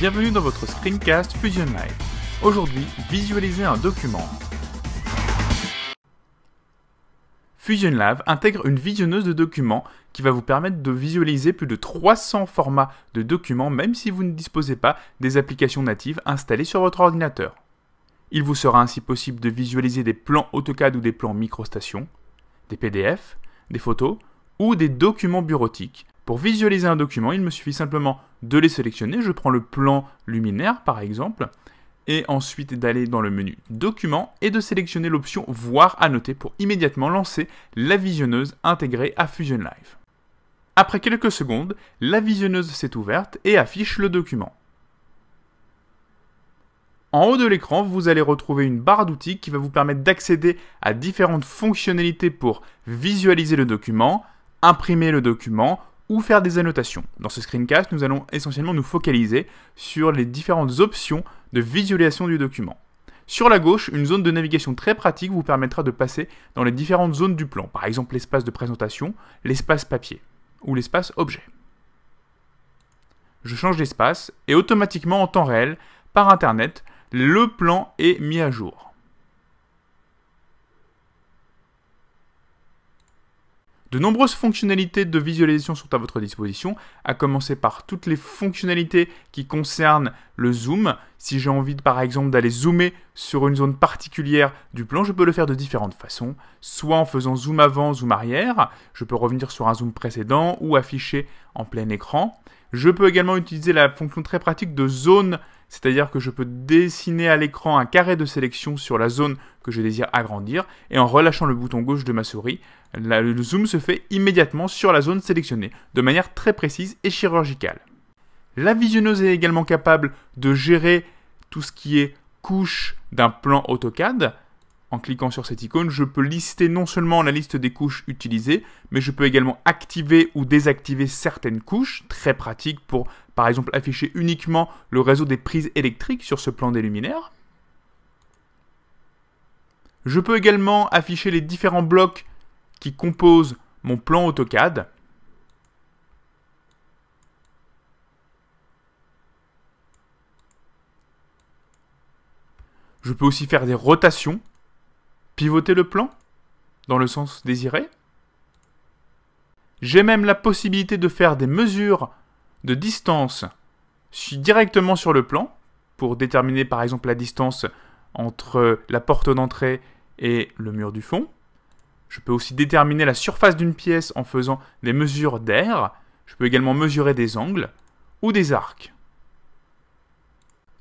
Bienvenue dans votre screencast Fusion Live. Aujourd'hui, visualisez un document. Fusion Live intègre une visionneuse de documents qui va vous permettre de visualiser plus de 300 formats de documents même si vous ne disposez pas des applications natives installées sur votre ordinateur. Il vous sera ainsi possible de visualiser des plans AutoCAD ou des plans MicroStation, des PDF, des photos ou des documents bureautiques. Pour visualiser un document, il me suffit simplement de les sélectionner. Je prends le plan luminaire par exemple, et ensuite d'aller dans le menu Documents et de sélectionner l'option Voir à noter pour immédiatement lancer la visionneuse intégrée à Fusion Live. Après quelques secondes, la visionneuse s'est ouverte et affiche le document. En haut de l'écran, vous allez retrouver une barre d'outils qui va vous permettre d'accéder à différentes fonctionnalités pour visualiser le document, imprimer le document ou faire des annotations. Dans ce screencast, nous allons essentiellement nous focaliser sur les différentes options de visualisation du document. Sur la gauche, une zone de navigation très pratique vous permettra de passer dans les différentes zones du plan, par exemple l'espace de présentation, l'espace papier ou l'espace objet. Je change d'espace et automatiquement en temps réel, par Internet, le plan est mis à jour. De nombreuses fonctionnalités de visualisation sont à votre disposition, à commencer par toutes les fonctionnalités qui concernent le zoom. Si j'ai envie par exemple d'aller zoomer sur une zone particulière du plan, je peux le faire de différentes façons, soit en faisant zoom avant, zoom arrière, je peux revenir sur un zoom précédent ou afficher en plein écran. Je peux également utiliser la fonction très pratique de zone, c'est-à-dire que je peux dessiner à l'écran un carré de sélection sur la zone que je désire agrandir, et en relâchant le bouton gauche de ma souris, le zoom se fait immédiatement sur la zone sélectionnée, de manière très précise et chirurgicale. La visionneuse est également capable de gérer tout ce qui est couche d'un plan AutoCAD. En cliquant sur cette icône, je peux lister non seulement la liste des couches utilisées, mais je peux également activer ou désactiver certaines couches, très pratiques pour, par exemple, afficher uniquement le réseau des prises électriques sur ce plan des luminaires. Je peux également afficher les différents blocs qui composent mon plan AutoCAD. Je peux aussi faire des rotations, pivoter le plan dans le sens désiré. J'ai même la possibilité de faire des mesures de distance directement sur le plan pour déterminer par exemple la distance entre la porte d'entrée et le mur du fond. Je peux aussi déterminer la surface d'une pièce en faisant des mesures d'air. Je peux également mesurer des angles ou des arcs.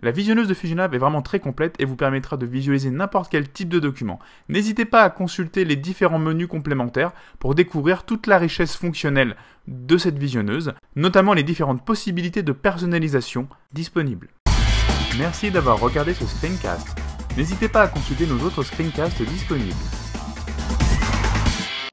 La visionneuse de Fusion Live est vraiment très complète et vous permettra de visualiser n'importe quel type de document. N'hésitez pas à consulter les différents menus complémentaires pour découvrir toute la richesse fonctionnelle de cette visionneuse, notamment les différentes possibilités de personnalisation disponibles. Merci d'avoir regardé ce screencast. N'hésitez pas à consulter nos autres screencasts disponibles.